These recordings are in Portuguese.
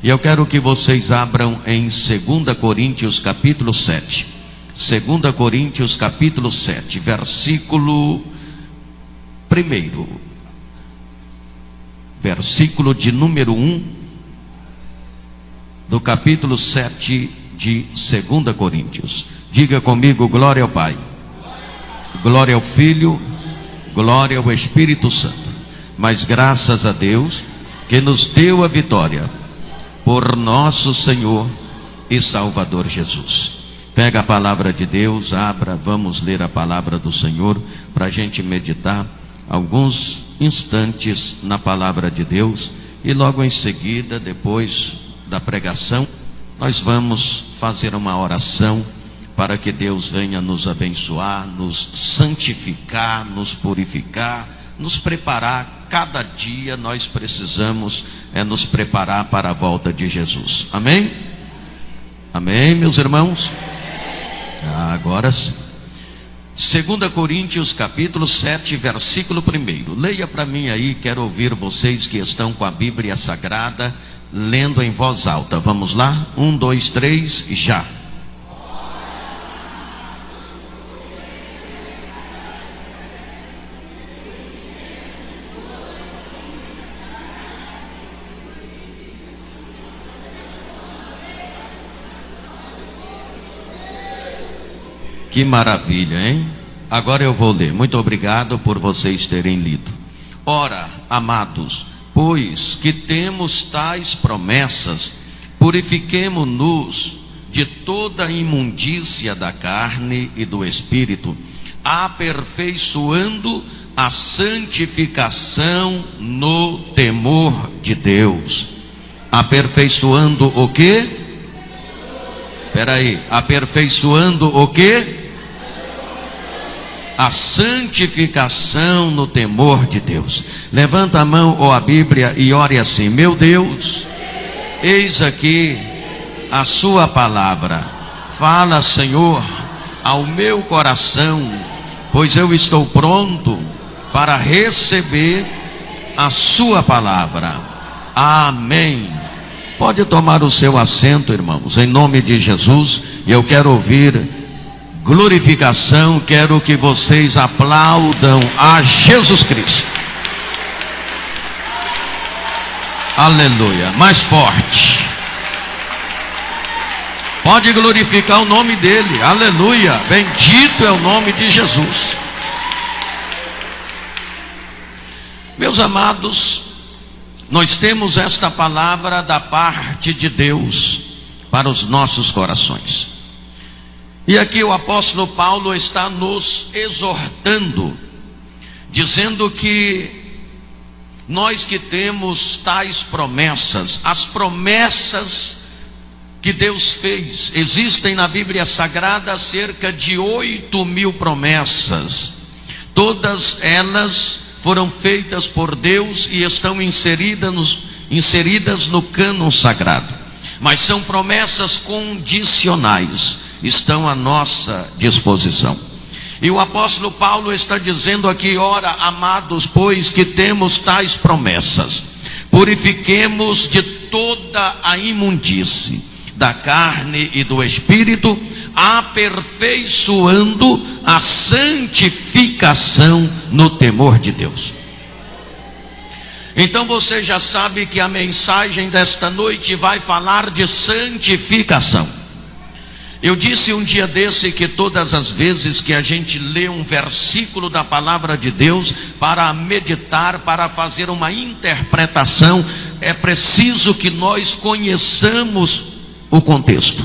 E eu quero que vocês abram em 2 Coríntios capítulo 7. 2 Coríntios capítulo 7, versículo 1. Versículo de número 1 do capítulo 7 de 2 Coríntios. Diga comigo: glória ao Pai, glória ao Filho, glória ao Espírito Santo. Mas graças a Deus que nos deu a vitória por nosso Senhor e Salvador Jesus. Pega a palavra de Deus, abra, vamos ler a palavra do Senhor para a gente meditar alguns instantes na palavra de Deus. E logo em seguida, depois da pregação, nós vamos fazer uma oração para que Deus venha nos abençoar, nos santificar, nos purificar, nos preparar. Cada dia nós precisamos nos preparar para a volta de Jesus. Amém? Amém, meus irmãos? Agora sim. 2 Coríntios capítulo 7, versículo 1. Leia para mim aí, quero ouvir vocês que estão com a Bíblia Sagrada, lendo em voz alta. Vamos lá? 1, 2, 3, já. Que maravilha, hein? Agora eu vou ler. Muito obrigado por vocês terem lido. Ora, amados, pois que temos tais promessas, purifiquemo-nos de toda a imundícia da carne e do espírito, aperfeiçoando a santificação no temor de Deus. Aperfeiçoando o quê? Espera aí, aperfeiçoando o quê? A santificação no temor de Deus. Levanta a mão ou a Bíblia e ore assim: meu Deus, eis aqui a sua palavra. Fala, Senhor, ao meu coração, pois eu estou pronto para receber a sua palavra. Amém. Pode tomar o seu assento, irmãos, em nome de Jesus. E eu quero ouvir glorificação, quero que vocês aplaudam a Jesus Cristo. Aleluia, mais forte. Pode glorificar o nome dele, aleluia, bendito é o nome de Jesus. Meus amados, nós temos esta palavra da parte de Deus para os nossos corações. E aqui o apóstolo Paulo está nos exortando, dizendo que nós que temos tais promessas, as promessas que Deus fez, existem na Bíblia Sagrada cerca de 8.000 promessas. Todas elas foram feitas por Deus e estão inseridas no cânon sagrado. Mas são promessas condicionais, estão à nossa disposição. E o apóstolo Paulo está dizendo aqui: ora, amados, pois que temos tais promessas, purifiquemos de toda a imundície da carne e do espírito, aperfeiçoando a santificação no temor de Deus. Então você já sabe que a mensagem desta noite vai falar de santificação. Eu disse um dia desse que todas as vezes que a gente lê um versículo da palavra de Deus para meditar, para fazer uma interpretação, é preciso que nós conheçamos o contexto.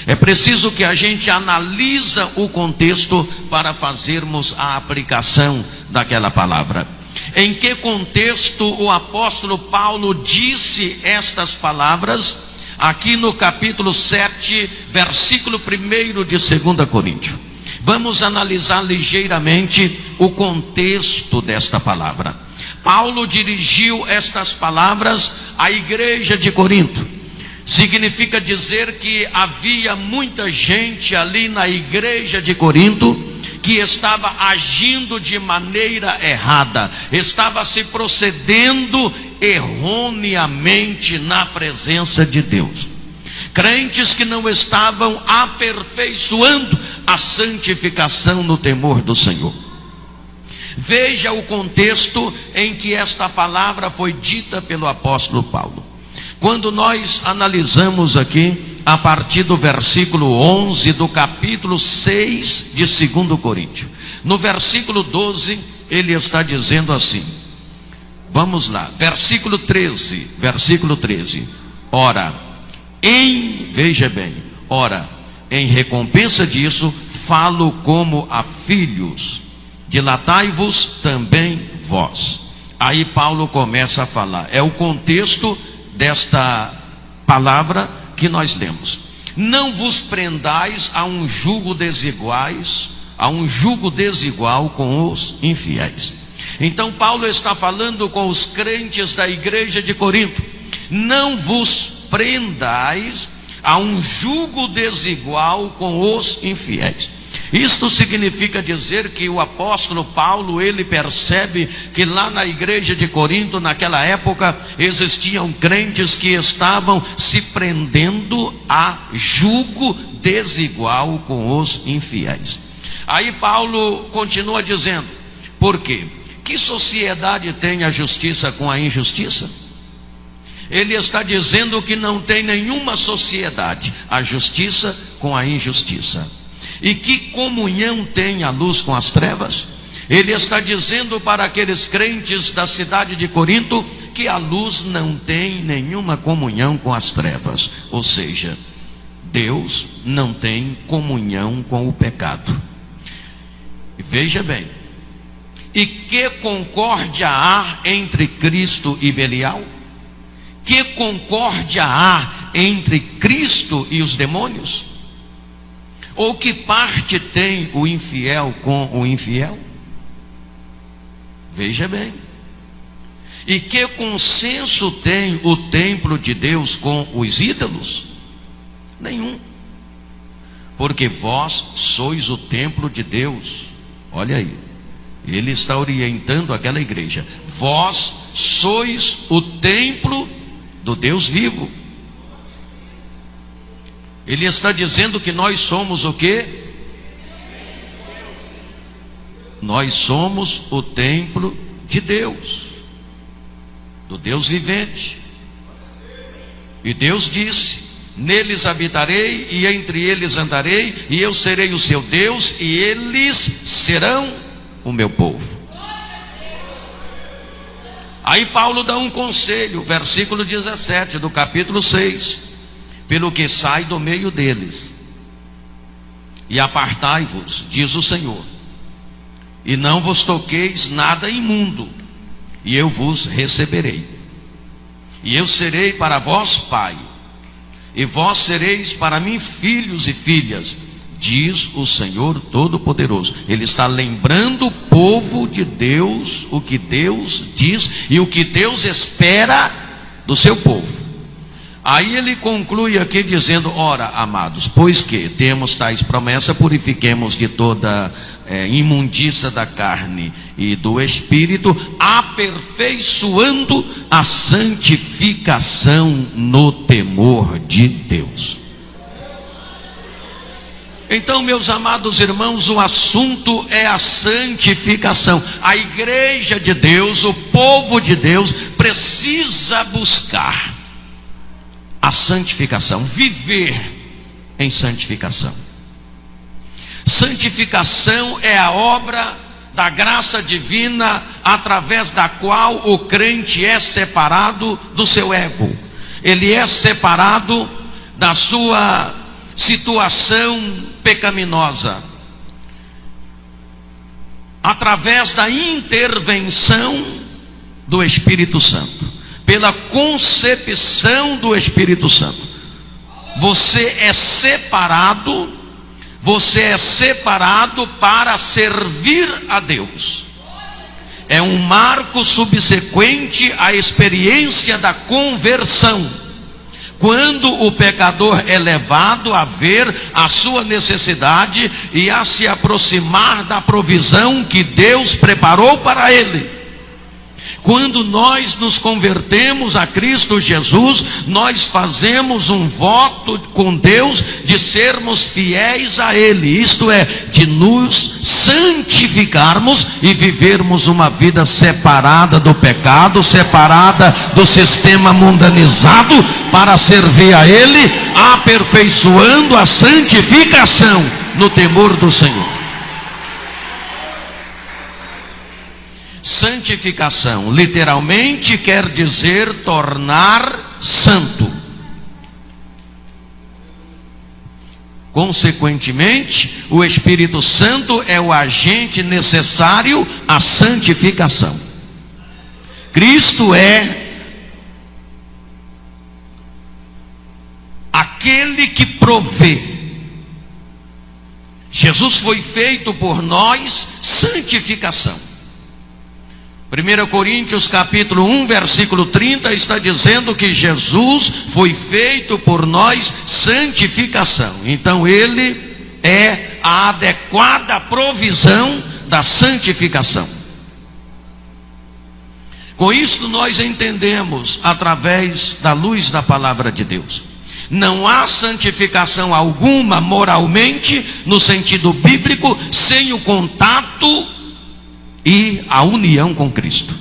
É preciso que a gente analisa o contexto para fazermos a aplicação daquela palavra. Em que contexto o apóstolo Paulo disse estas palavras? Aqui no capítulo 7, versículo 1 de 2 Coríntios. Vamos analisar ligeiramente o contexto desta palavra. Paulo dirigiu estas palavras à igreja de Corinto. Significa dizer que havia muita gente ali na igreja de Corinto que estava agindo de maneira errada, estava se procedendo erroneamente na presença de Deus. Crentes que não estavam aperfeiçoando a santificação no temor do Senhor. Veja o contexto em que esta palavra foi dita pelo apóstolo Paulo. Quando nós analisamos aqui, a partir do versículo 11 do capítulo 6 de 2 Coríntios. No versículo 12, ele está dizendo assim. Vamos lá, versículo 13. Ora, veja bem, em recompensa disso, falo como a filhos, dilatai-vos também vós. Aí Paulo começa a falar, é o contexto desta palavra que nós lemos. Não vos prendais a um jugo desigual com os infiéis. Então Paulo está falando com os crentes da igreja de Corinto. Não vos prendais a um jugo desigual com os infiéis. Isto significa dizer que o apóstolo Paulo, ele percebe que lá na igreja de Corinto, naquela época, existiam crentes que estavam se prendendo a jugo desigual com os infiéis. Aí Paulo continua dizendo, por quê? Que sociedade tem a justiça com a injustiça? Ele está dizendo que não tem nenhuma sociedade, a justiça com a injustiça. E que comunhão tem a luz com as trevas? Ele está dizendo para aqueles crentes da cidade de Corinto que a luz não tem nenhuma comunhão com as trevas. Ou seja, Deus não tem comunhão com o pecado. Veja bem, e que concórdia há entre Cristo e Belial? Que concórdia há entre Cristo e os demônios? Ou que parte tem o infiel com o infiel? Veja bem. E que consenso tem o templo de Deus com os ídolos? Nenhum. Porque vós sois o templo de Deus. Olha aí. Ele está orientando aquela igreja. Vós sois o templo do Deus vivo. Ele está dizendo que nós somos o quê? Nós somos o templo de Deus, do Deus vivente. E Deus disse, neles habitarei e entre eles andarei, e eu serei o seu Deus e eles serão o meu povo. Aí Paulo dá um conselho, versículo 17 do capítulo 6. Pelo que sai do meio deles, e apartai-vos, diz o Senhor, e não vos toqueis nada imundo, e eu vos receberei, e eu serei para vós pai, e vós sereis para mim filhos e filhas, diz o Senhor Todo-Poderoso. Ele está lembrando o povo de Deus, o que Deus diz e o que Deus espera do seu povo. Aí ele conclui aqui dizendo, ora, amados, pois que temos tais promessas, purifiquemos de toda imundícia da carne e do espírito, aperfeiçoando a santificação no temor de Deus. Então, meus amados irmãos, o assunto é a santificação. A igreja de Deus, o povo de Deus, precisa buscar a santificação, viver em santificação. Santificação é a obra da graça divina, através da qual o crente é separado do seu ego. Ele é separado da sua situação pecaminosa, através da intervenção do Espírito Santo. Pela concepção do Espírito Santo, você é separado para servir a Deus. É um marco subsequente à experiência da conversão, Quando o pecador é levado a ver a sua necessidade e a se aproximar da provisão que Deus preparou para ele. Quando nós nos convertemos a Cristo Jesus, nós fazemos um voto com Deus de sermos fiéis a Ele, isto é, de nos santificarmos e vivermos uma vida separada do pecado, separada do sistema mundanizado, para servir a Ele, aperfeiçoando a santificação no temor do Senhor. Santificação, literalmente quer dizer tornar santo. Consequentemente, o Espírito Santo é o agente necessário à santificação. Cristo é aquele que provê. Jesus foi feito por nós santificação. 1 Coríntios capítulo 1, versículo 30 está dizendo que Jesus foi feito por nós santificação. Então ele é a adequada provisão da santificação. Com isso nós entendemos, através da luz da palavra de Deus, não há santificação alguma moralmente, no sentido bíblico, sem o contato e a união com Cristo.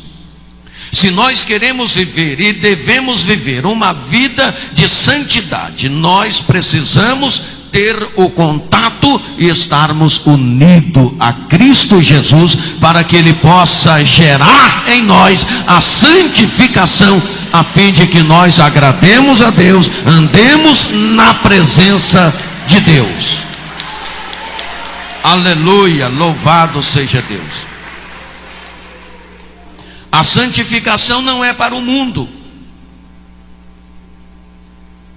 Se nós queremos viver e devemos viver uma vida de santidade, nós precisamos ter o contato e estarmos unidos a Cristo Jesus, para que Ele possa gerar em nós a santificação, a fim de que nós agrademos a Deus, andemos na presença de Deus. Aleluia, louvado seja Deus. A santificação não é para o mundo,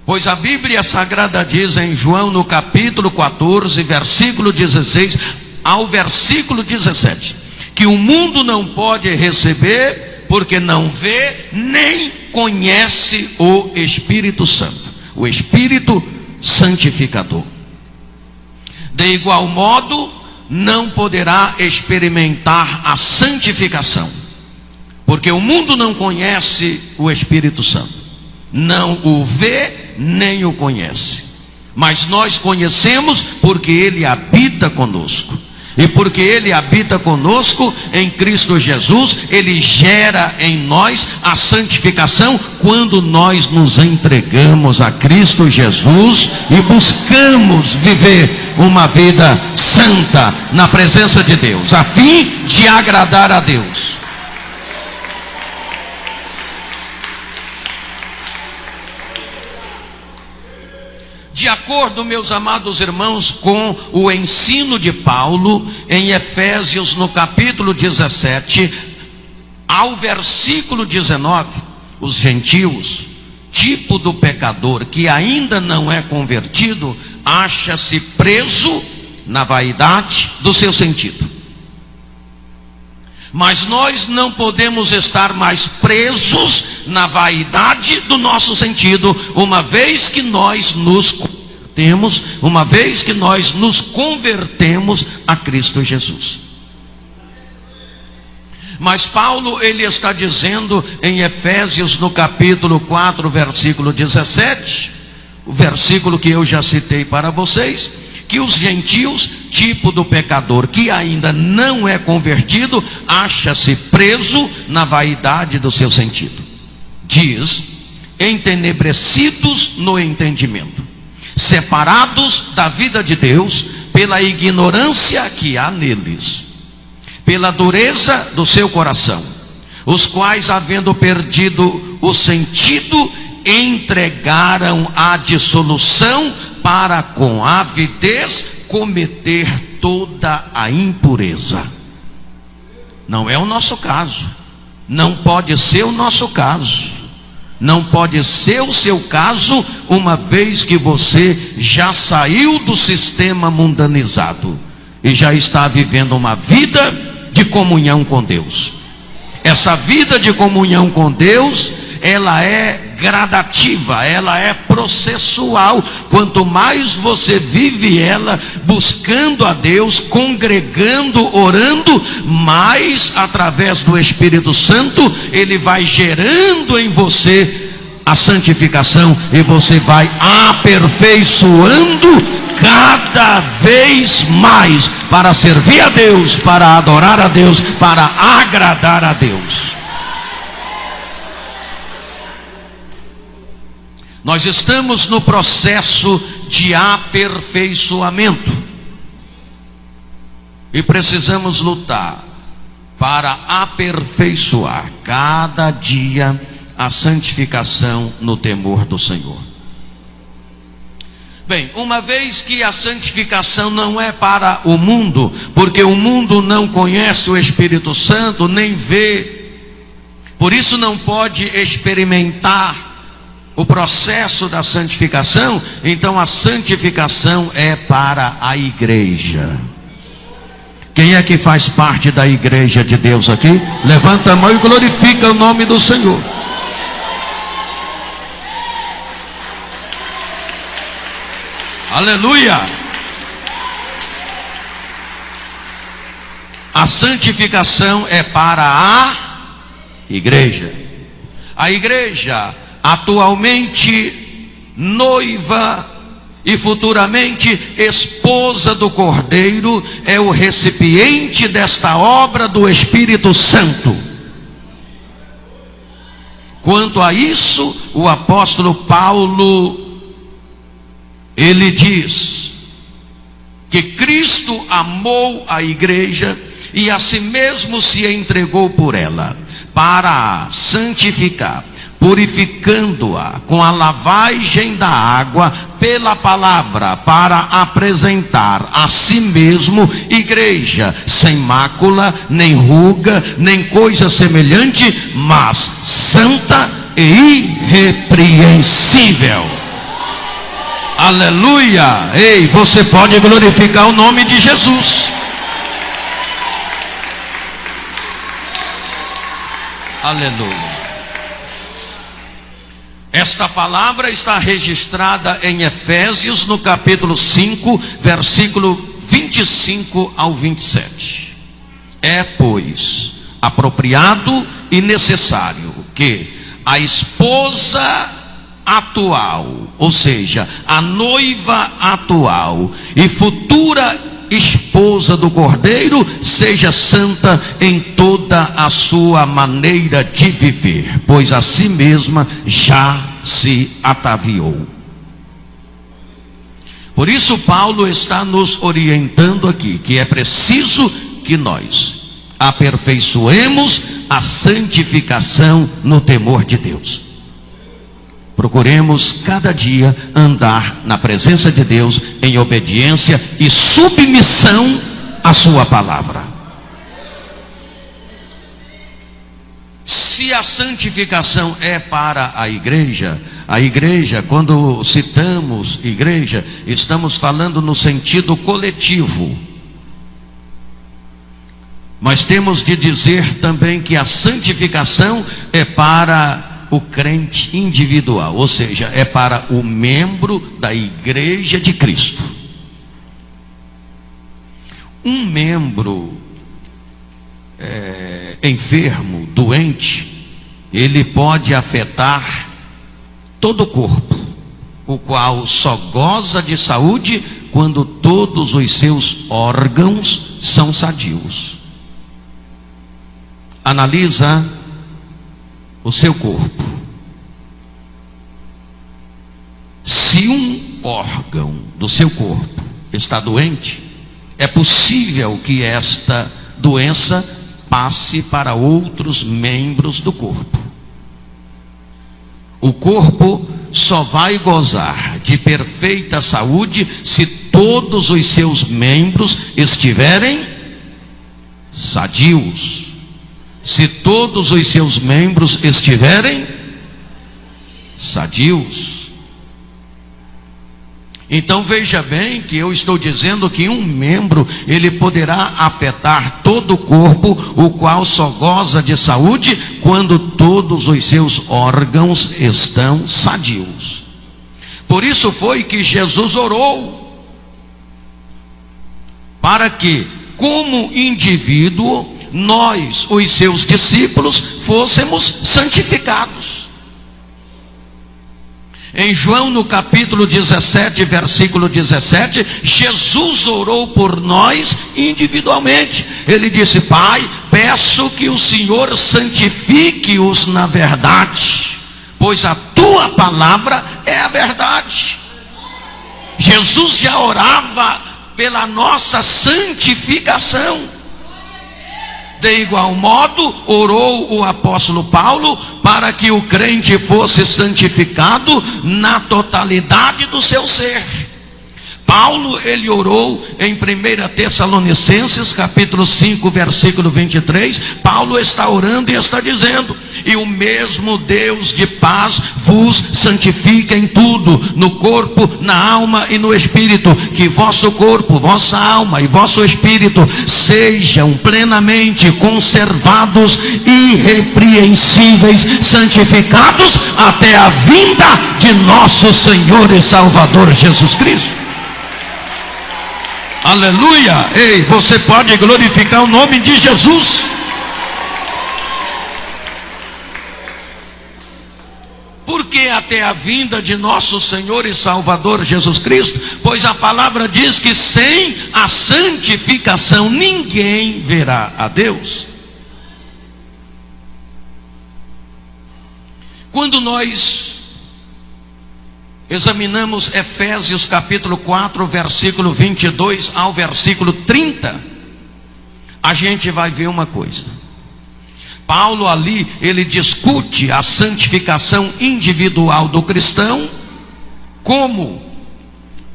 pois a Bíblia Sagrada diz em João no capítulo 14, versículo 16 ao versículo 17, que o mundo não pode receber, porque não vê nem conhece o Espírito Santo, o Espírito santificador. De igual modo, não poderá experimentar a santificação, porque o mundo não conhece o Espírito Santo, não o vê nem o conhece, mas nós conhecemos porque Ele habita conosco. E porque Ele habita conosco em Cristo Jesus, Ele gera em nós a santificação quando nós nos entregamos a Cristo Jesus e buscamos viver uma vida santa na presença de Deus, a fim de agradar a Deus. De acordo, meus amados irmãos, com o ensino de Paulo em Efésios no capítulo 17 ao versículo 19, os gentios, tipo do pecador que ainda não é convertido, acha-se preso na vaidade do seu sentido. Mas nós não podemos estar mais presos na vaidade do nosso sentido, uma vez que nós nos convertemos a Cristo Jesus. Mas Paulo, ele está dizendo em Efésios no capítulo 4, versículo 17, o versículo que eu já citei para vocês, que os gentios, tipo do pecador que ainda não é convertido, acha-se preso na vaidade do seu sentido. Diz: entenebrecidos no entendimento, separados da vida de Deus pela ignorância que há neles, pela dureza do seu coração, os quais, havendo perdido o sentido, entregaram à dissolução, para com avidez cometer toda a impureza. Não é o nosso caso, não pode ser o nosso caso, não pode ser o seu caso, uma vez que você já saiu do sistema mundanizado e já está vivendo uma vida de comunhão com Deus. Essa vida de comunhão com Deus, ela é gradativa, ela é processual. Quanto mais você vive ela, buscando a Deus, congregando, orando, mais através do Espírito Santo, Ele vai gerando em você a santificação, e você vai aperfeiçoando cada vez mais para servir a Deus, para adorar a Deus, para agradar a Deus. Nós estamos no processo de aperfeiçoamento e precisamos lutar para aperfeiçoar cada dia a santificação no temor do Senhor. Bem, uma vez que a santificação não é para o mundo, porque o mundo não conhece o Espírito Santo, nem vê, por isso não pode experimentar o processo da santificação, então a santificação é para a igreja. Quem é que faz parte da igreja de Deus aqui? Levanta a mão e glorifica o nome do Senhor. Aleluia! A santificação é para a igreja. A igreja, atualmente noiva e futuramente esposa do Cordeiro, é o recipiente desta obra do Espírito Santo. Quanto a isso, o apóstolo Paulo, ele diz que Cristo amou a igreja e a si mesmo se entregou por ela, para a santificar, purificando-a com a lavagem da água pela palavra, para apresentar a si mesmo igreja sem mácula, nem ruga, nem coisa semelhante, mas santa e irrepreensível. Aleluia! Ei, você pode glorificar o nome de Jesus. Aleluia. Esta palavra está registrada em Efésios, no capítulo 5, versículo 25 ao 27. É, pois, apropriado e necessário que a esposa atual, ou seja, a noiva atual e futura esposa do Cordeiro, seja santa em toda a sua maneira de viver, pois a si mesma já se ataviou. Por isso Paulo está nos orientando aqui, que é preciso que nós aperfeiçoemos a santificação no temor de Deus. Procuremos cada dia andar na presença de Deus em obediência e submissão à sua palavra. Se a santificação é para a igreja, quando citamos igreja, estamos falando no sentido coletivo. Mas temos de dizer também que a santificação é para o crente individual, ou seja, é para o membro da igreja de Cristo. Um membro enfermo, doente, ele pode afetar todo o corpo, o qual só goza de saúde quando todos os seus órgãos são sadios. Analisa o seu corpo. Se um órgão do seu corpo está doente, é possível que esta doença passe para outros membros do corpo. O corpo só vai gozar de perfeita saúde se todos os seus membros estiverem sadios. Se todos os seus membros estiverem sadios. Então veja bem que eu estou dizendo que um membro, ele poderá afetar todo o corpo, o qual só goza de saúde quando todos os seus órgãos estão sadios. Por isso foi que Jesus orou, para que, como indivíduo, nós, os seus discípulos, fôssemos santificados. Em João, no capítulo 17, versículo 17, Jesus orou por nós individualmente. Ele disse: Pai, peço que o Senhor santifique-os na verdade, pois a tua palavra é a verdade. Jesus já orava pela nossa santificação. De igual modo, orou o apóstolo Paulo para que o crente fosse santificado na totalidade do seu ser. Paulo, ele orou em 1 Tessalonicenses, capítulo 5, versículo 23. Paulo está orando e está dizendo: e o mesmo Deus de paz vos santifica em tudo, no corpo, na alma e no espírito, que vosso corpo, vossa alma e vosso espírito sejam plenamente conservados, irrepreensíveis, santificados até a vinda de nosso Senhor e Salvador Jesus Cristo. Aleluia! Ei, você pode glorificar o nome de Jesus. Por que até a vinda de nosso Senhor e Salvador Jesus Cristo? Pois a palavra diz que sem a santificação ninguém verá a Deus. Quando nós examinamos Efésios capítulo 4, versículo 22 ao versículo 30, a gente vai ver uma coisa. Paulo ali, ele discute a santificação individual do cristão, como,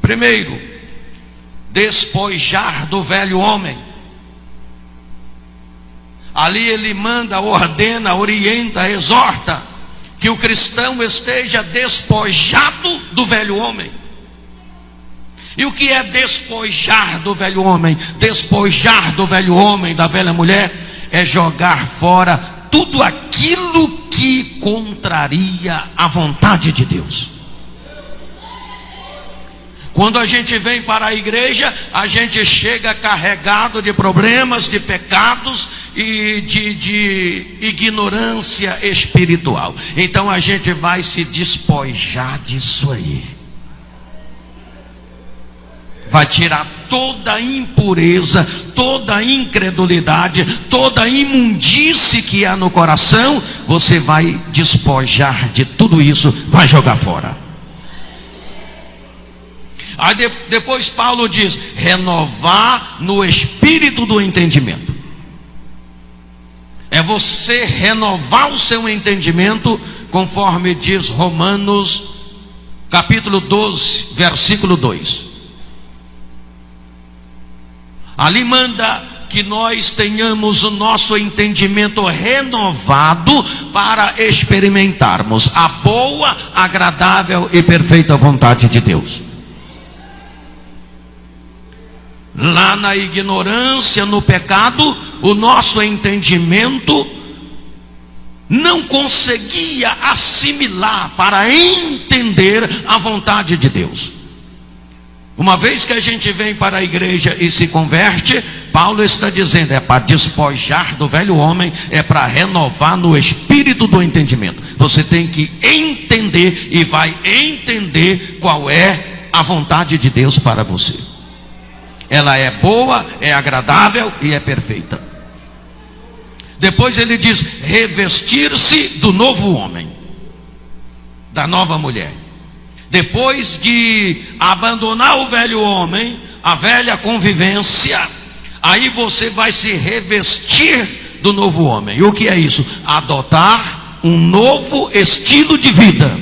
primeiro, despojar do velho homem. Ali ele manda, ordena, orienta, exorta que o cristão esteja despojado do velho homem. E o que é despojar do velho homem? Despojar do velho homem, da velha mulher, é jogar fora tudo aquilo que contraria a vontade de Deus. Quando a gente vem para a igreja, a gente chega carregado de problemas, de pecados e de ignorância espiritual. Então a gente vai se despojar disso aí. Vai tirar toda a impureza, toda a incredulidade, toda a imundície que há no coração. Você vai despojar de tudo isso, vai jogar fora. Aí depois Paulo diz: renovar no espírito do entendimento. É você renovar o seu entendimento, conforme diz Romanos capítulo 12, versículo 2. Ali manda que nós tenhamos o nosso entendimento renovado para experimentarmos a boa, agradável e perfeita vontade de Deus. Lá na ignorância, no pecado, o nosso entendimento não conseguia assimilar para entender a vontade de Deus. Uma vez que a gente vem para a igreja e se converte, Paulo está dizendo: é para despojar do velho homem, é para renovar no espírito do entendimento. Você tem que entender e vai entender qual é a vontade de Deus para você. Ela é boa, é agradável e é perfeita. Depois ele diz: revestir-se do novo homem, da nova mulher. Depois de abandonar o velho homem, a velha convivência, aí você vai se revestir do novo homem. E o que é isso? Adotar um novo estilo de vida.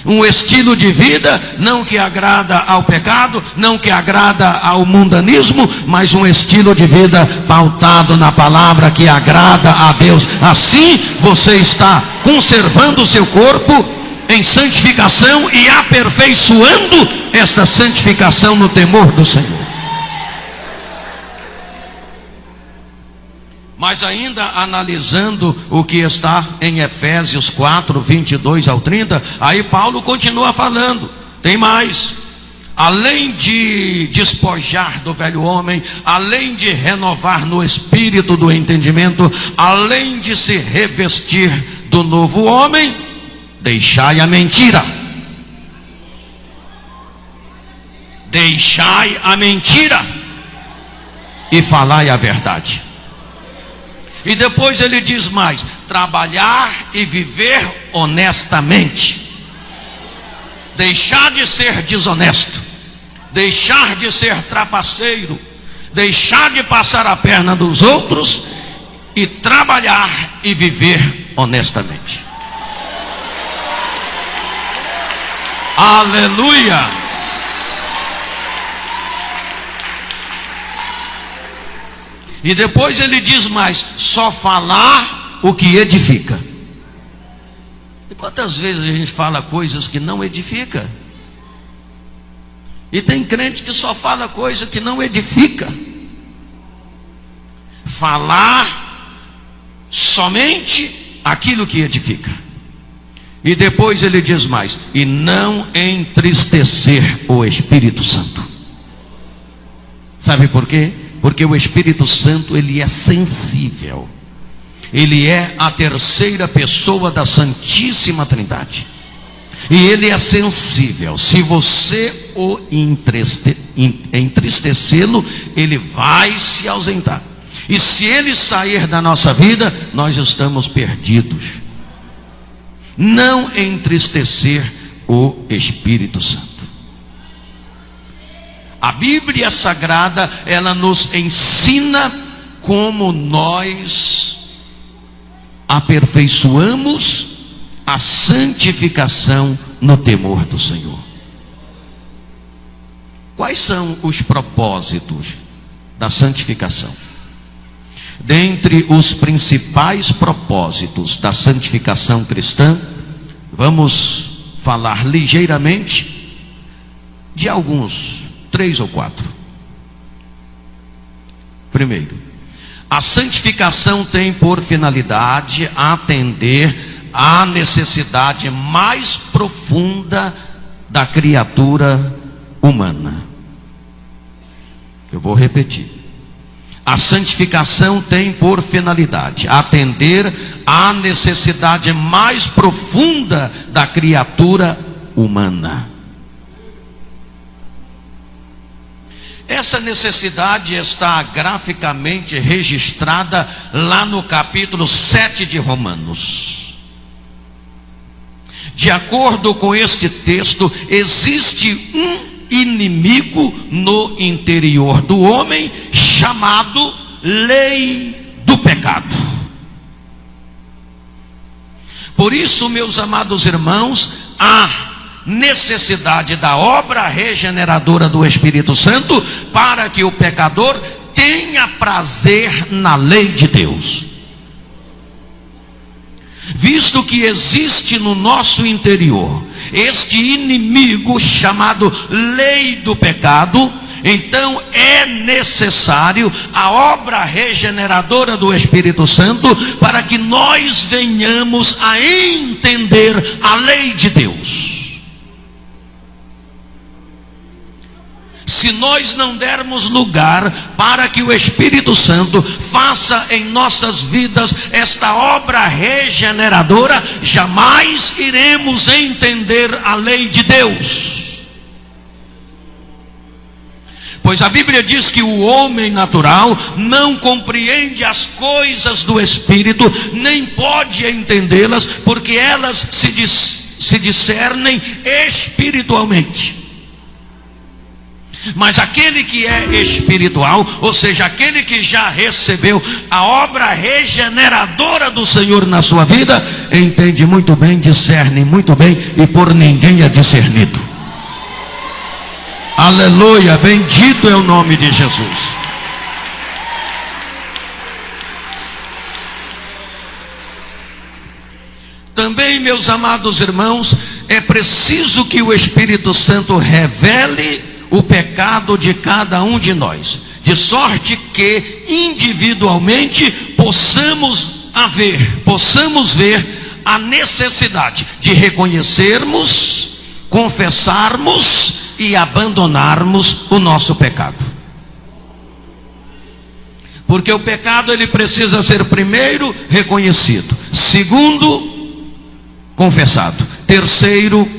Um estilo de vida não que agrada ao pecado, não que agrada ao mundanismo, mas um estilo de vida pautado na palavra que agrada a Deus. Assim você está conservando o seu corpo, em santificação e aperfeiçoando esta santificação no temor do Senhor. Mas ainda analisando o que está em Efésios 4, 22 ao 30, aí Paulo continua falando, tem mais. Além de despojar do velho homem, além de renovar no espírito do entendimento, além de se revestir do novo homem, deixai a mentira. Deixai a mentira e falai a verdade. E depois ele diz mais: trabalhar e viver honestamente. Deixar de ser desonesto, deixar de ser trapaceiro, deixar de passar a perna dos outros e trabalhar e viver honestamente. Aleluia! E depois ele diz mais: só falar o que edifica. E quantas vezes a gente fala coisas que não edifica? E tem crente que só fala coisa que não edifica. Falar somente aquilo que edifica. E depois ele diz mais: e não entristecer o Espírito Santo. Sabe por quê? Porque o Espírito Santo, ele é sensível. Ele é a terceira pessoa da Santíssima Trindade. E ele é sensível. Se você o entristecê-lo, ele vai se ausentar. E se ele sair da nossa vida, nós estamos perdidos. Não entristecer o Espírito Santo. A Bíblia Sagrada, ela nos ensina como nós aperfeiçoamos a santificação no temor do Senhor. Quais são os propósitos da santificação? Dentre os principais propósitos da santificação cristã, vamos falar ligeiramente de alguns, 3 ou 4. Primeiro, a santificação tem por finalidade atender à necessidade mais profunda da criatura humana. Eu vou repetir. A santificação tem por finalidade atender à necessidade mais profunda da criatura humana. Essa necessidade está graficamente registrada lá no capítulo 7 de Romanos. De acordo com este texto, existe um inimigo no interior do homem chamado lei do pecado. Por isso, meus amados irmãos, há necessidade da obra regeneradora do Espírito Santo para que o pecador tenha prazer na lei de Deus. Visto que existe no nosso interior este inimigo chamado lei do pecado, então é necessário a obra regeneradora do Espírito Santo para que nós venhamos a entender a lei de Deus. Se nós não dermos lugar para que o Espírito Santo faça em nossas vidas esta obra regeneradora, jamais iremos entender a lei de Deus. Pois a Bíblia diz que o homem natural não compreende as coisas do Espírito, nem pode entendê-las, porque elas se discernem espiritualmente. Mas aquele que é espiritual, ou seja, aquele que já recebeu a obra regeneradora do Senhor na sua vida, entende muito bem, discerne muito bem, e por ninguém é discernido. Aleluia, bendito é o nome de Jesus. Também, meus amados irmãos, é preciso que o Espírito Santo revele o pecado de cada um de nós, de sorte que individualmente possamos ver a necessidade de reconhecermos, confessarmos e abandonarmos o nosso pecado. Porque o pecado ele precisa ser primeiro reconhecido, segundo confessado, terceiro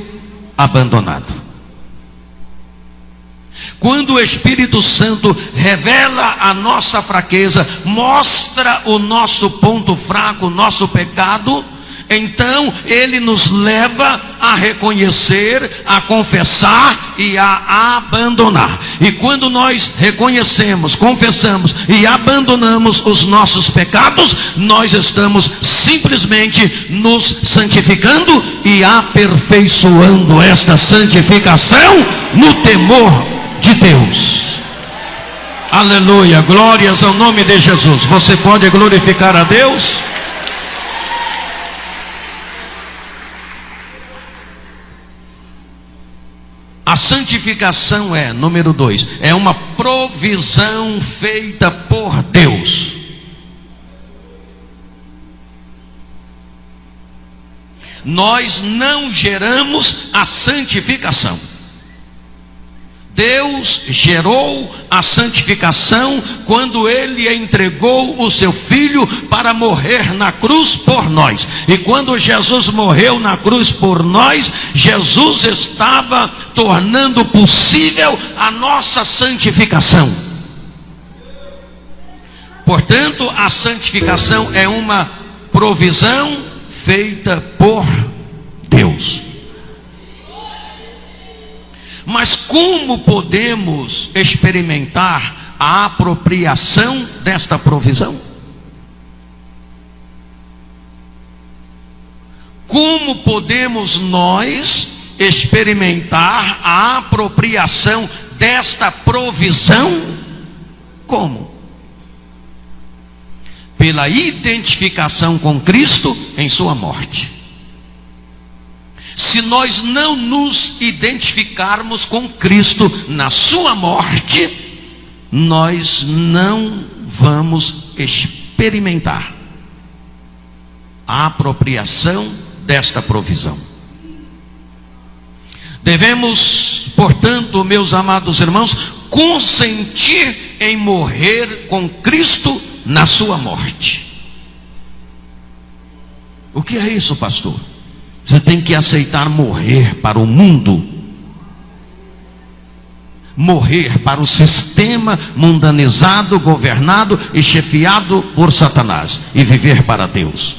abandonado. Quando o Espírito Santo revela a nossa fraqueza, mostra o nosso ponto fraco, o nosso pecado, então ele nos leva a reconhecer, a confessar e a abandonar. E quando nós reconhecemos, confessamos e abandonamos os nossos pecados, nós estamos simplesmente nos santificando e aperfeiçoando esta santificação no temor de Deus. Aleluia, glórias ao nome de Jesus. Você pode glorificar a Deus? A santificação é, número 2, é uma provisão feita por Deus. Nós não geramos a santificação. Deus gerou a santificação quando Ele entregou o seu Filho para morrer na cruz por nós. E quando Jesus morreu na cruz por nós, Jesus estava tornando possível a nossa santificação. Portanto, a santificação é uma provisão feita por Deus. Mas como podemos experimentar a apropriação desta provisão? Como podemos nós experimentar a apropriação desta provisão? Como? Pela identificação com Cristo em sua morte. Se nós não nos identificarmos com Cristo na sua morte, nós não vamos experimentar a apropriação desta provisão. Devemos, portanto, meus amados irmãos, consentir em morrer com Cristo na sua morte. O que é isso, pastor? Você tem que aceitar morrer para o mundo, morrer para o sistema mundanizado, governado e chefiado por Satanás, e viver para Deus.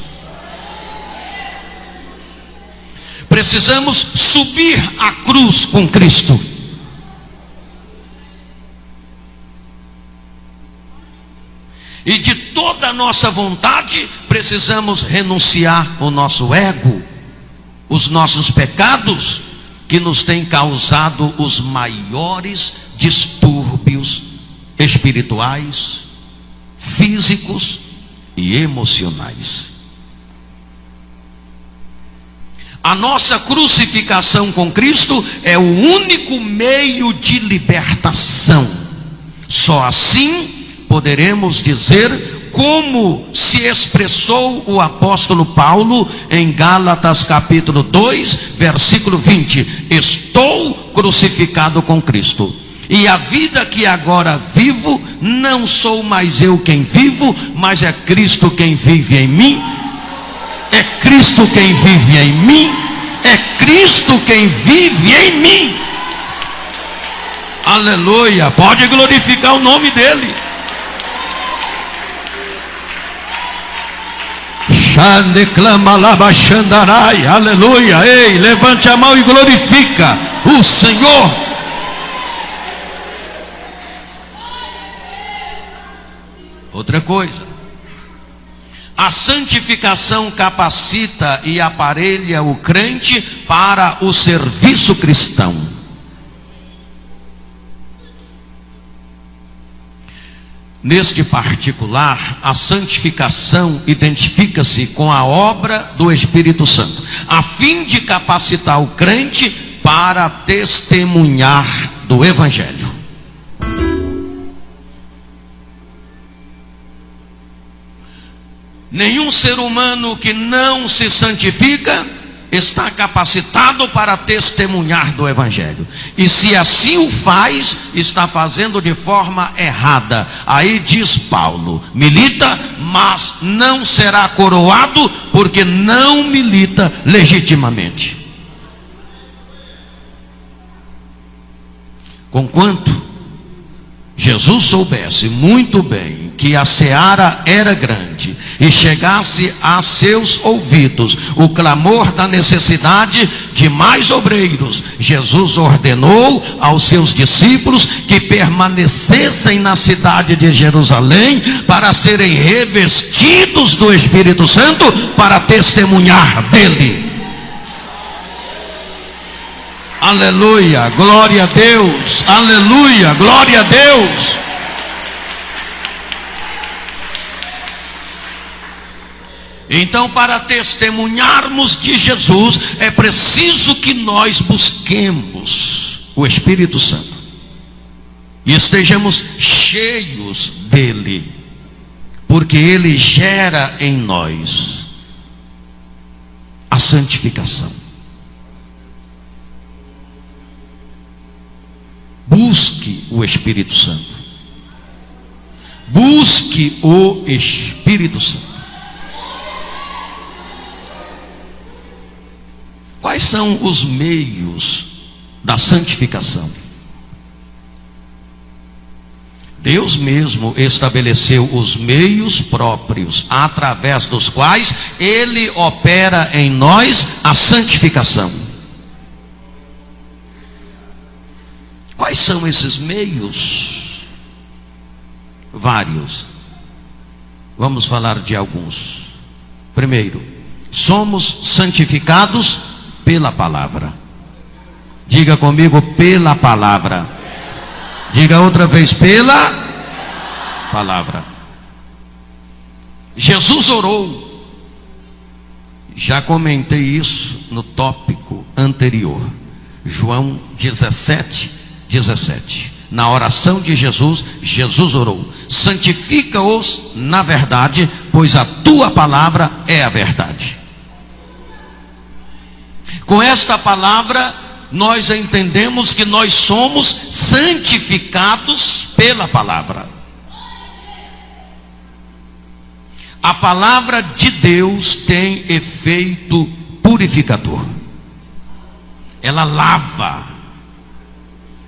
Precisamos subir a cruz com Cristo. E de toda a nossa vontade, precisamos renunciar ao nosso ego, os nossos pecados que nos têm causado os maiores distúrbios espirituais, físicos e emocionais. A nossa crucificação com Cristo é o único meio de libertação. Só assim poderemos dizer, como se expressou o apóstolo Paulo em Gálatas capítulo 2, versículo 20: estou crucificado com Cristo, e a vida que agora vivo, não sou mais eu quem vivo, mas é Cristo quem vive em mim. É Cristo quem vive em mim. É Cristo quem vive em mim. Aleluia, pode glorificar o nome dele. Aleluia. Ei, levante a mão e glorifica o Senhor. Outra coisa, a santificação capacita e aparelha o crente para o serviço cristão. Neste particular, a santificação identifica-se com a obra do Espírito Santo, a fim de capacitar o crente para testemunhar do Evangelho. Nenhum ser humano que não se santifica está capacitado para testemunhar do Evangelho. E se assim o faz, está fazendo de forma errada. Aí diz Paulo: milita, mas não será coroado, porque não milita legitimamente. Conquanto Jesus soubesse muito bem que a seara era grande e chegasse a seus ouvidos o clamor da necessidade de mais obreiros, Jesus ordenou aos seus discípulos que permanecessem na cidade de Jerusalém para serem revestidos do Espírito Santo para testemunhar dele. Aleluia, glória a Deus, aleluia, glória a Deus. Então, para testemunharmos de Jesus, é preciso que nós busquemos o Espírito Santo e estejamos cheios dele, porque ele gera em nós a santificação. Busque o Espírito Santo. Busque o Espírito Santo. Quais são os meios da santificação? Deus mesmo estabeleceu os meios próprios através dos quais ele opera em nós a santificação. Quais são esses meios? Vários. Vamos falar de alguns. Primeiro, somos santificados pela palavra. Diga comigo: pela palavra. Diga outra vez: pela palavra. Jesus orou. Já comentei isso no tópico anterior. João 17. Na oração de Jesus, Jesus orou: santifica-os na verdade, pois a tua palavra é a verdade. Com esta palavra, nós entendemos que nós somos santificados pela palavra. A palavra de Deus tem efeito purificador. Ela lava,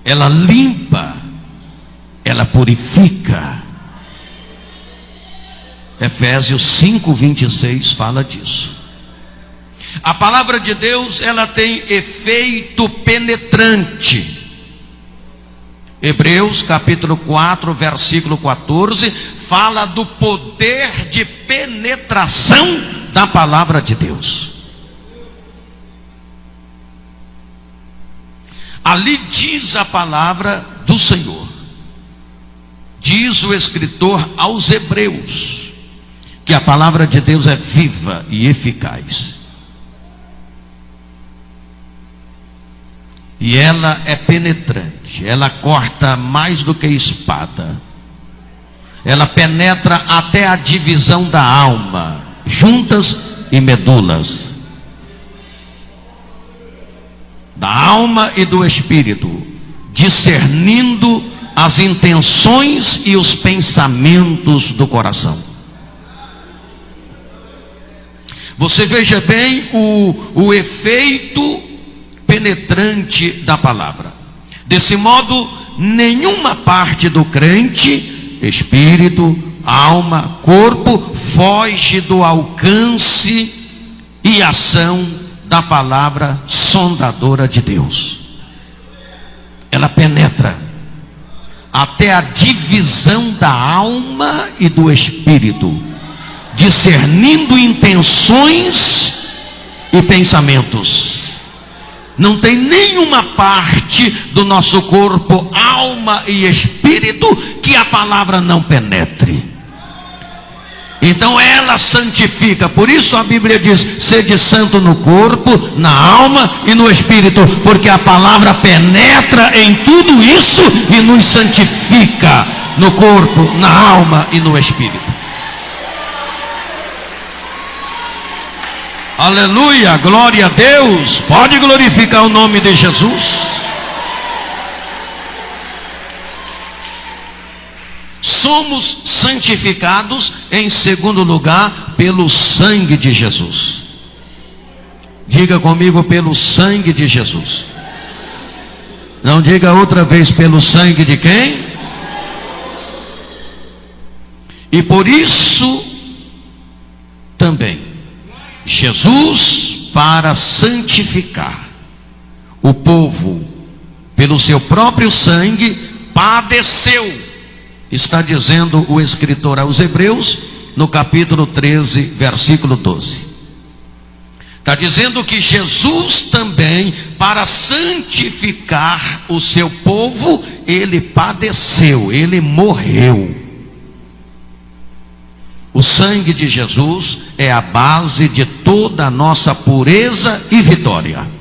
ela limpa, ela purifica. Efésios 5:26 fala disso. A palavra de Deus, ela tem efeito penetrante. Hebreus capítulo 4, versículo 14, fala do poder de penetração da palavra de Deus. Ali diz a palavra do Senhor, diz o escritor aos Hebreus, que a palavra de Deus é viva e eficaz. E ela é penetrante, ela corta mais do que espada. Ela penetra até a divisão da alma, juntas e medulas, da alma e do espírito, discernindo as intenções e os pensamentos do coração. Você veja bem o efeito penetrante da palavra. Desse modo, nenhuma parte do crente, espírito, alma, corpo, foge do alcance e ação da palavra sondadora de Deus. Ela penetra até a divisão da alma e do espírito, discernindo intenções e pensamentos. Não tem nenhuma parte do nosso corpo, alma e espírito que a palavra não penetre. Então ela santifica. Por isso a Bíblia diz: sede santo no corpo, na alma e no espírito, porque a palavra penetra em tudo isso e nos santifica no corpo, na alma e no espírito. Aleluia, glória a Deus. Pode glorificar o nome de Jesus. Somos santificados, em segundo lugar, pelo sangue de Jesus. Diga comigo: pelo sangue de Jesus. Não diga outra vez: pelo sangue de quem? E por isso também Jesus, para santificar o povo pelo seu próprio sangue, padeceu. Está dizendo o escritor aos Hebreus, no capítulo 13, versículo 12. Está dizendo que Jesus também, para santificar o seu povo, ele padeceu, ele morreu. O sangue de Jesus é a base de toda a nossa pureza e vitória.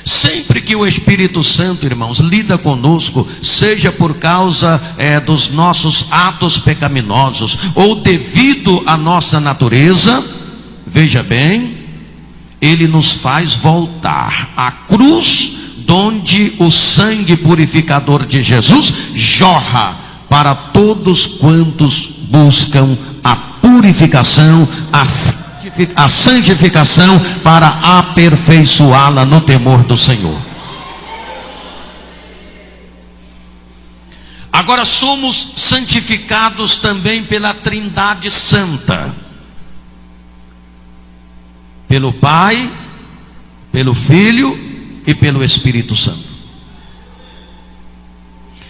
Sempre que o Espírito Santo, irmãos, lida conosco, seja por causa dos nossos atos pecaminosos ou devido à nossa natureza, veja bem, ele nos faz voltar à cruz, onde o sangue purificador de Jesus jorra para todos quantos buscam a purificação, a santificação, para aperfeiçoá-la no temor do Senhor. Agora somos santificados também pela Trindade Santa, pelo Pai, pelo Filho e pelo Espírito Santo.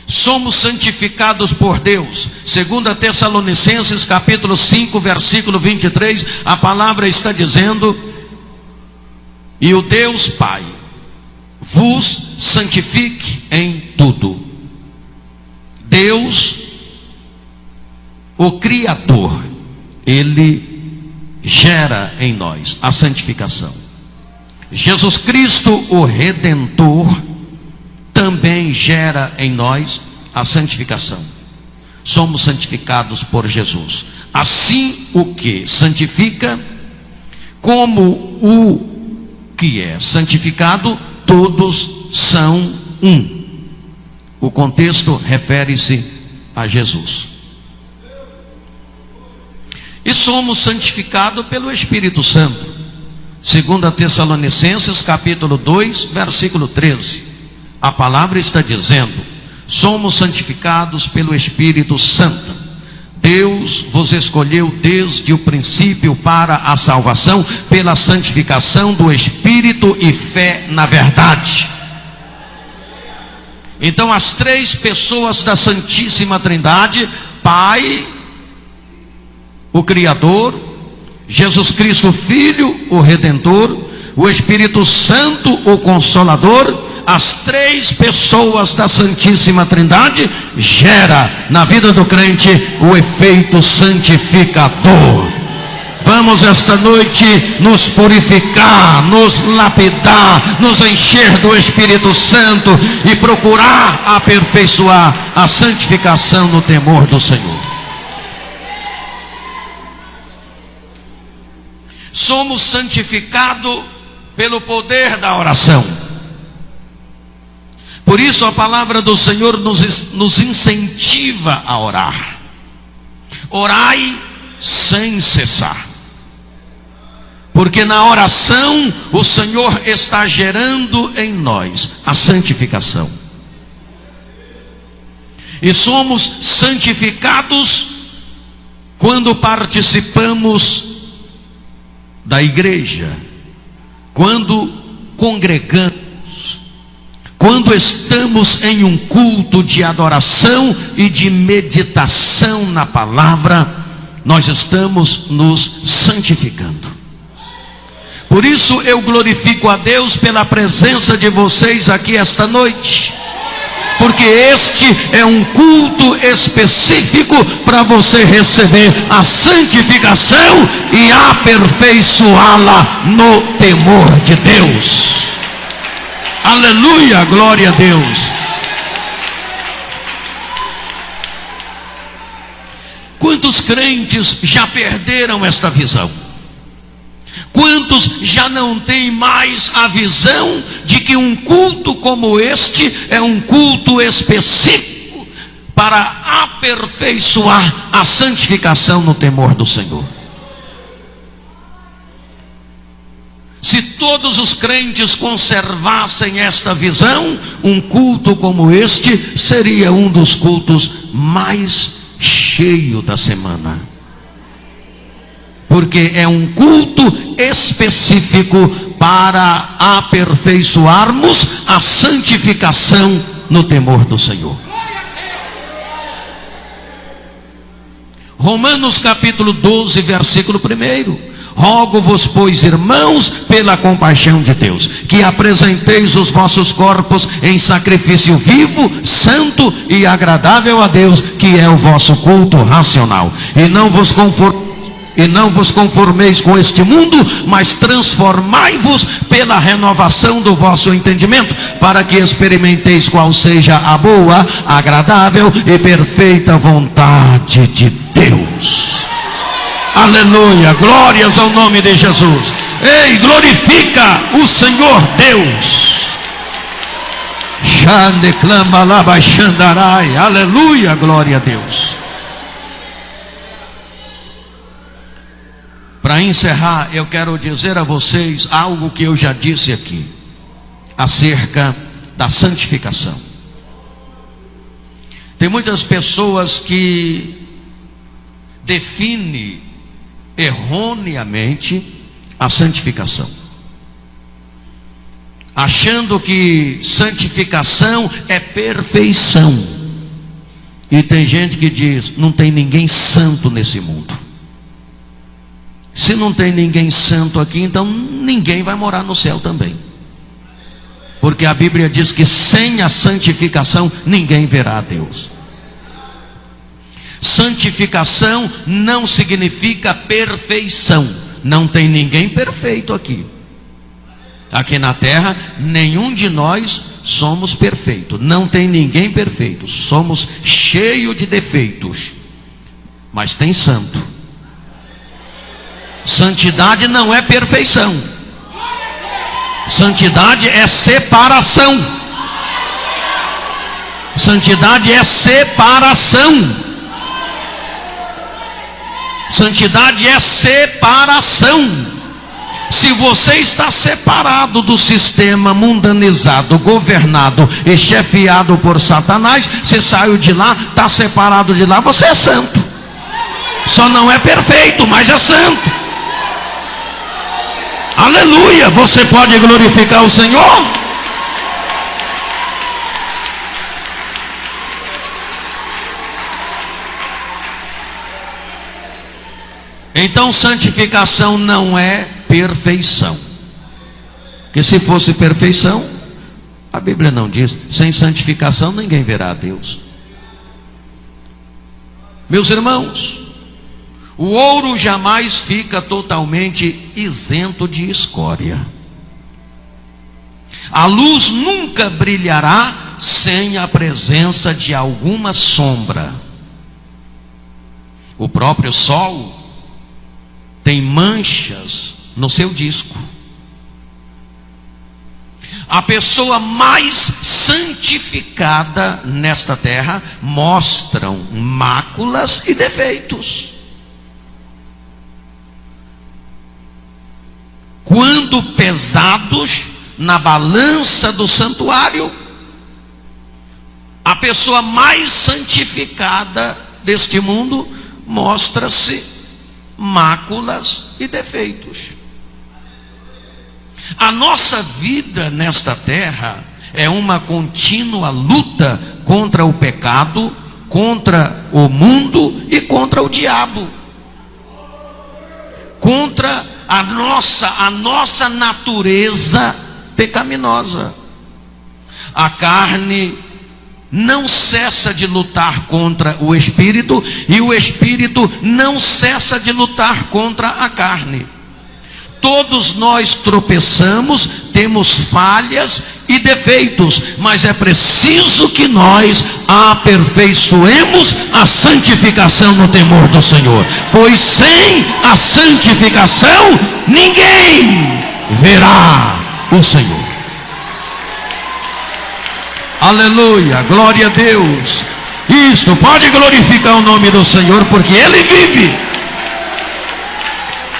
Somos santificados por Deus. 2 Tessalonicenses capítulo 5, versículo 23, a palavra está dizendo: e o Deus Pai vos santifique em tudo. Deus, o Criador, ele gera em nós a santificação. Jesus Cristo, o Redentor, também gera em nós a santificação. Somos santificados por Jesus. Assim, o que santifica, como o que é santificado, todos são um. O contexto refere-se a Jesus. E somos santificados pelo Espírito Santo. 2 Tessalonicenses capítulo 2, versículo 13. A palavra está dizendo: somos santificados pelo Espírito Santo. Deus vos escolheu desde o princípio para a salvação, pela santificação do Espírito e fé na verdade. Então as três pessoas da Santíssima Trindade, Pai, o Criador, Jesus Cristo, o Filho, o Redentor, o Espírito Santo, o Consolador, as três pessoas da Santíssima Trindade gera na vida do crente o efeito santificador. Vamos esta noite nos purificar, nos lapidar, nos encher do Espírito Santo e procurar aperfeiçoar a santificação no temor do Senhor. Somos santificados pelo poder da oração. Por isso a palavra do Senhor nos incentiva a orar. Orai sem cessar. Porque na oração o Senhor está gerando em nós a santificação. E somos santificados quando participamos da igreja, quando congregamos, quando estamos em um culto de adoração e de meditação na palavra, nós estamos nos santificando. Por isso eu glorifico a Deus pela presença de vocês aqui esta noite, porque este é um culto específico para você receber a santificação e aperfeiçoá-la no temor de Deus. Aleluia, glória a Deus. Quantos crentes já perderam esta visão? Quantos já não têm mais a visão de que um culto como este é um culto específico para aperfeiçoar a santificação no temor do Senhor? Se todos os crentes conservassem esta visão, um culto como este seria um dos cultos mais cheios da semana. Porque é um culto específico para aperfeiçoarmos a santificação no temor do Senhor. Romanos capítulo 12, versículo 1. Rogo-vos, pois, irmãos, pela compaixão de Deus, que apresenteis os vossos corpos em sacrifício vivo, santo e agradável a Deus, que é o vosso culto racional. E não vos conformeis com este mundo, mas transformai-vos pela renovação do vosso entendimento, para que experimenteis qual seja a boa, agradável e perfeita vontade de Deus. Aleluia, glórias ao nome de Jesus. Ei, glorifica o Senhor Deus. Aleluia, glória a Deus. Para encerrar, eu quero dizer a vocês algo que eu já disse aqui, acerca da santificação. Tem muitas pessoas que definem erroneamente a santificação, achando que santificação é perfeição. E tem gente que diz: não tem ninguém santo nesse mundo. Se não tem ninguém santo aqui, então ninguém vai morar no céu também, porque a Bíblia diz que sem a santificação ninguém verá a Deus. Santificação não significa perfeição. Não tem ninguém perfeito aqui. Aqui na terra, nenhum de nós somos perfeitos. Não tem ninguém perfeito. Somos cheios de defeitos. Mas tem santo. Santidade não é perfeição. Santidade é separação. Santidade é separação. Santidade é separação. Se você está separado do sistema mundanizado, governado e chefiado por Satanás, você saiu de lá, está separado de lá, você é santo. Só não é perfeito, mas é santo. Aleluia! Você pode glorificar o Senhor? Então santificação não é perfeição, porque se fosse perfeição, a Bíblia não diz: sem santificação ninguém verá a Deus. Meus irmãos, o ouro jamais fica totalmente isento de escória. A luz nunca brilhará sem a presença de alguma sombra. O próprio sol tem manchas no seu disco. A pessoa mais santificada nesta terra mostram máculas e defeitos. Quando pesados na balança do santuário, a pessoa mais santificada deste mundo mostra-se máculas e defeitos. A nossa vida nesta terra é uma contínua luta contra o pecado, contra o mundo e contra o diabo, contra a nossa natureza pecaminosa. A carne não cessa de lutar contra o espírito, e o espírito não cessa de lutar contra a carne. Todos nós tropeçamos, temos falhas e defeitos, mas é preciso que nós aperfeiçoemos a santificação no temor do Senhor, pois sem a santificação ninguém verá o Senhor. Aleluia, glória a Deus. Isto, pode glorificar o nome do Senhor, porque Ele vive.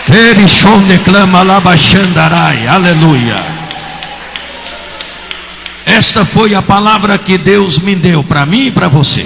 Ele declama labaxandarai, aleluia. Esta foi a palavra que Deus me deu para mim e para você.